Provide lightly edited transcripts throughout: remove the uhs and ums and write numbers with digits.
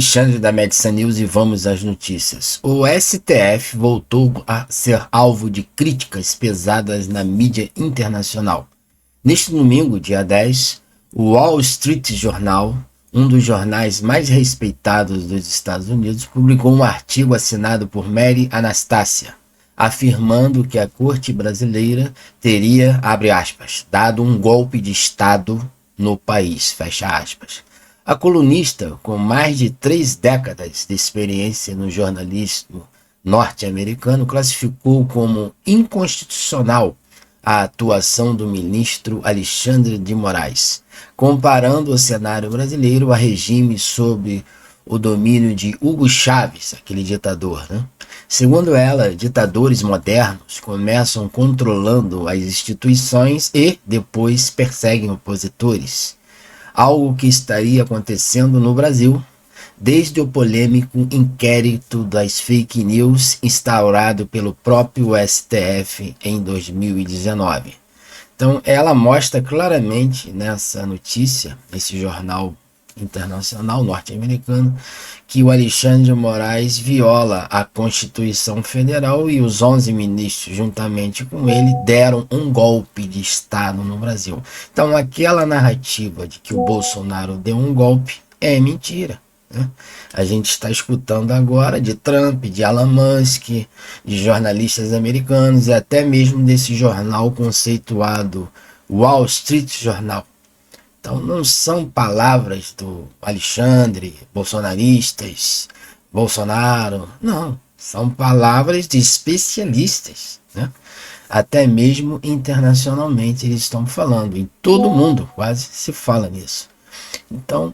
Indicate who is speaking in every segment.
Speaker 1: Alexandre da Médica News e vamos às notícias. O STF voltou a ser alvo de críticas pesadas na mídia internacional. Neste domingo, dia 10, o Wall Street Journal, um dos jornais mais respeitados dos Estados Unidos, publicou um artigo assinado por Mary Anastácia, afirmando que a corte brasileira teria, abre aspas, dado um golpe de Estado no país, fecha aspas. A colunista, com mais de 3 décadas de experiência no jornalismo norte-americano, classificou como inconstitucional a atuação do ministro Alexandre de Moraes, comparando o cenário brasileiro a regime sob o domínio de Hugo Chávez, aquele ditador, né? Segundo ela, ditadores modernos começam controlando as instituições e depois perseguem opositores. Algo que estaria acontecendo no Brasil desde o polêmico inquérito das fake news instaurado pelo próprio STF em 2019. Então, ela mostra claramente nessa notícia, esse jornal internacional norte-americano, que o Alexandre de Moraes viola a Constituição Federal e os 11 ministros, juntamente com ele, deram um golpe de Estado no Brasil. Então, aquela narrativa de que o Bolsonaro deu um golpe é mentira, né? A gente está escutando agora de Trump, de Elon Musk, de jornalistas americanos e até mesmo desse jornal conceituado Wall Street Journal. Então não são palavras do Alexandre, bolsonaristas, Bolsonaro, não. São palavras de especialistas, né? Até mesmo internacionalmente eles estão falando. Em todo mundo quase se fala nisso. Então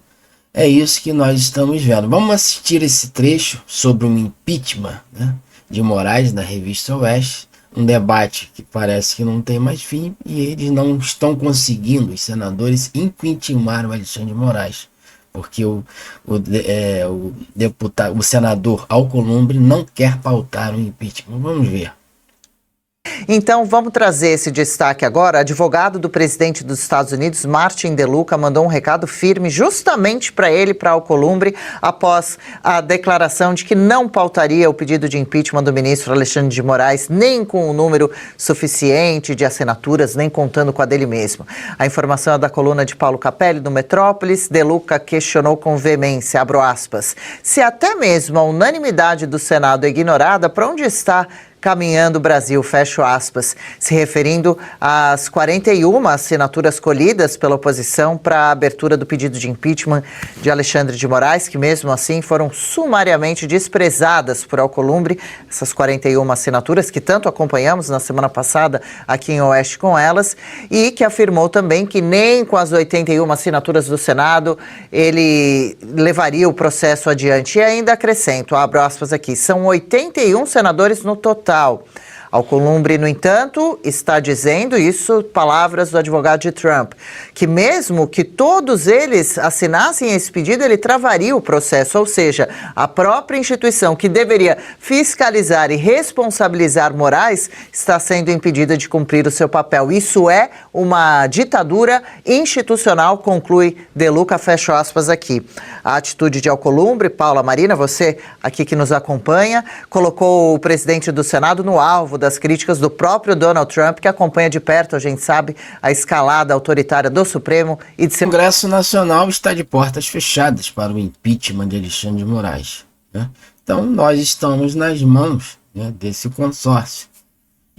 Speaker 1: é isso que nós estamos vendo. Vamos assistir esse trecho sobre o impeachment, né, de Moraes na revista Oeste. Um debate que parece que não tem mais fim e eles não estão conseguindo, os senadores, impeachment o Alexandre de Moraes, porque o senador Alcolumbre não quer pautar o impeachment. Vamos ver.
Speaker 2: Então, vamos trazer esse destaque agora. Advogado do presidente dos Estados Unidos, Martin DeLuca, mandou um recado firme justamente para ele, para Alcolumbre, após a declaração de que não pautaria o pedido de impeachment do ministro Alexandre de Moraes, nem com um número suficiente de assinaturas, nem contando com a dele mesmo. A informação é da coluna de Paulo Capelli, do Metrópolis. DeLuca questionou com veemência, abro aspas, se até mesmo a unanimidade do Senado é ignorada, para onde está caminhando o Brasil, fecho aspas, se referindo às 41 assinaturas colhidas pela oposição para a abertura do pedido de impeachment de Alexandre de Moraes, que mesmo assim foram sumariamente desprezadas por Alcolumbre, essas 41 assinaturas que tanto acompanhamos na semana passada aqui em Oeste com elas, e que afirmou também que nem com as 81 assinaturas do Senado ele levaria o processo adiante. E ainda acrescento, abro aspas aqui, são 81 senadores no total. Alcolumbre, no entanto, está dizendo isso, palavras do advogado de Trump, que mesmo que todos eles assinassem esse pedido, ele travaria o processo, ou seja, a própria instituição que deveria fiscalizar e responsabilizar Moraes está sendo impedida de cumprir o seu papel. Isso é uma ditadura institucional, conclui DeLuca, fecho aspas aqui. A atitude de Alcolumbre, Paula Marina, você aqui que nos acompanha, colocou o presidente do Senado no alvo das críticas do próprio Donald Trump, que acompanha de perto, a gente sabe, a escalada autoritária do Supremo e de...
Speaker 1: O Congresso Nacional está de portas fechadas para o impeachment de Alexandre de Moraes, né? Então nós estamos nas mãos, né, desse consórcio.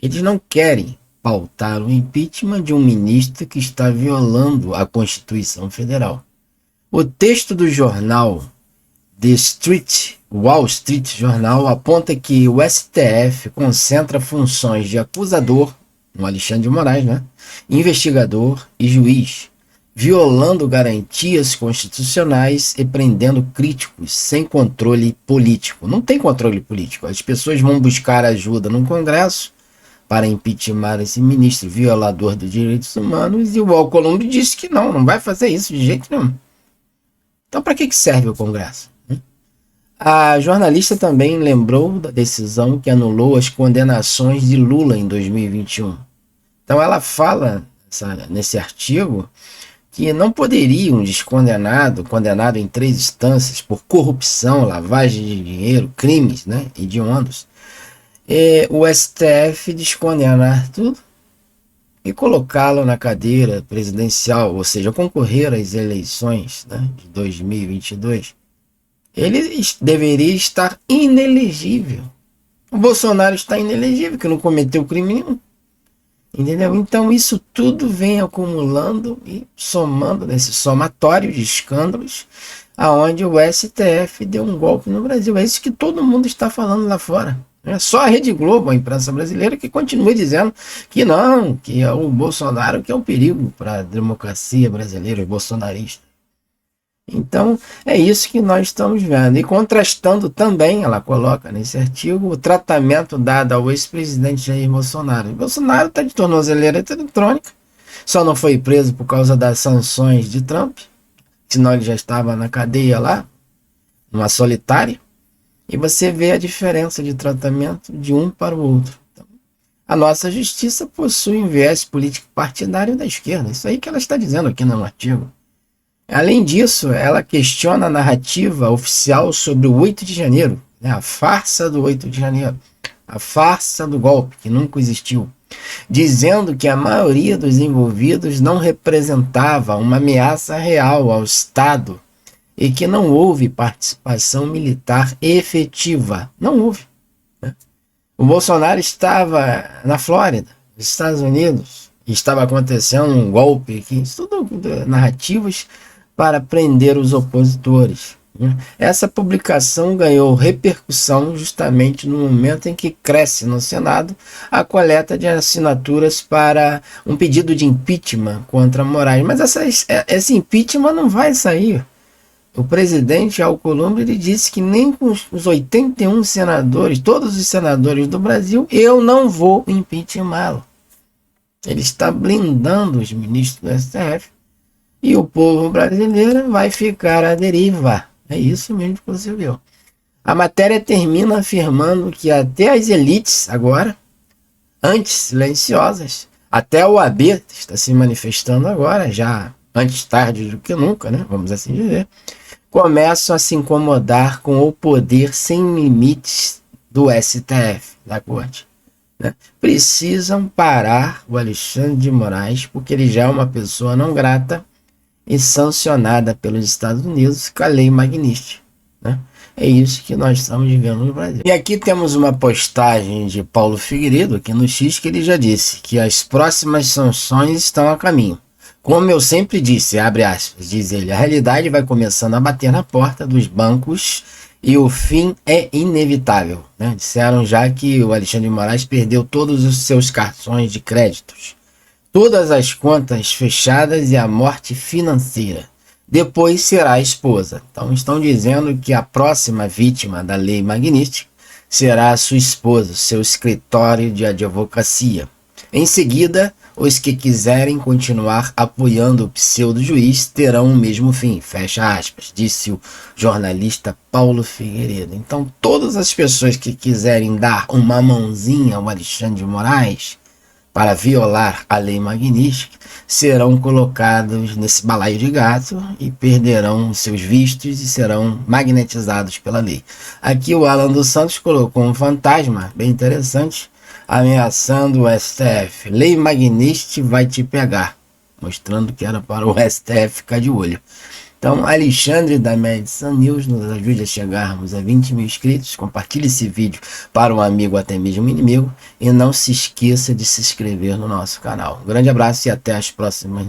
Speaker 1: Eles não querem pautar o impeachment de um ministro que está violando a Constituição Federal. O texto do jornal Wall Street Journal aponta que o STF concentra funções de acusador, no Alexandre de Moraes, né, investigador e juiz, violando garantias constitucionais e prendendo críticos sem controle político. Não tem controle político. As pessoas vão buscar ajuda no Congresso para impeachment esse ministro violador dos direitos humanos e o Alcolumbre disse que não vai fazer isso de jeito nenhum. Então, para que serve o Congresso? A jornalista também lembrou da decisão que anulou as condenações de Lula em 2021. Então, ela fala nesse artigo que não poderiam condenado em 3 instâncias por corrupção, lavagem de dinheiro, crimes, né, hediondos, o STF descondenar tudo e colocá-lo na cadeira presidencial, ou seja, concorrer às eleições, né, de 2022, ele deveria estar inelegível. O Bolsonaro está inelegível, que não cometeu crime nenhum. Entendeu? Então isso tudo vem acumulando e somando nesse somatório de escândalos, aonde o STF deu um golpe no Brasil. É isso que todo mundo está falando lá fora. É só a Rede Globo, a imprensa brasileira, que continua dizendo que não, que é o Bolsonaro que é um perigo para a democracia brasileira, os bolsonaristas. Então, é isso que nós estamos vendo. E contrastando também, ela coloca nesse artigo, o tratamento dado ao ex-presidente Jair Bolsonaro. O Bolsonaro está de tornozeleira eletrônica, só não foi preso por causa das sanções de Trump, senão ele já estava na cadeia lá, numa solitária. E você vê a diferença de tratamento de um para o outro. Então, a nossa justiça possui um viés político partidário da esquerda. Isso aí que ela está dizendo aqui no artigo. Além disso, ela questiona a narrativa oficial sobre o 8 de janeiro, né, a farsa do 8 de janeiro, a farsa do golpe, que nunca existiu, dizendo que a maioria dos envolvidos não representava uma ameaça real ao Estado e que não houve participação militar efetiva. Não houve. Né? O Bolsonaro estava na Flórida, nos Estados Unidos, e estava acontecendo um golpe aqui, isso tudo narrativas para prender os opositores. Essa publicação ganhou repercussão justamente no momento em que cresce no Senado a coleta de assinaturas para um pedido de impeachment contra Moraes. Mas esse impeachment não vai sair. O presidente Alcolumbre ele disse que nem com os 81 senadores, todos os senadores do Brasil, eu não vou impeachmentá-lo. Ele está blindando os ministros do STF. E o povo brasileiro vai ficar à deriva. É isso mesmo que você viu. A matéria termina afirmando que até as elites agora, antes silenciosas, até o AB está se manifestando agora, já antes tarde do que nunca, né? Vamos assim dizer, começam a se incomodar com o poder sem limites do STF, da Corte. Né? Precisam parar o Alexandre de Moraes, porque ele já é uma pessoa não grata e sancionada pelos Estados Unidos com a lei Magnitsky. Né? É isso que nós estamos vivendo no Brasil. E aqui temos uma postagem de Paulo Figueiredo aqui no X, que ele já disse que as próximas sanções estão a caminho. Como eu sempre disse, abre aspas, diz ele, a realidade vai começando a bater na porta dos bancos e o fim é inevitável. Né? Disseram já que o Alexandre de Moraes perdeu todos os seus cartões de créditos, todas as contas fechadas e a morte financeira. Depois será a esposa. Então estão dizendo que a próxima vítima da lei Magnitsky será a sua esposa, seu escritório de advocacia. Em seguida, os que quiserem continuar apoiando o pseudo-juiz terão o mesmo fim, fecha aspas, disse o jornalista Paulo Figueiredo. Então todas as pessoas que quiserem dar uma mãozinha ao Alexandre de Moraes para violar a lei Magnitsky, serão colocados nesse balaio de gato e perderão seus vistos e serão magnetizados pela lei. Aqui o Alan dos Santos colocou um fantasma bem interessante, ameaçando o STF. Lei Magnitsky vai te pegar, mostrando que era para o STF ficar de olho. Então, Alexandre da Medicine News nos ajude a chegarmos a 20 mil inscritos. Compartilhe esse vídeo para um amigo, até mesmo um inimigo. E não se esqueça de se inscrever no nosso canal. Um grande abraço e até as próximas.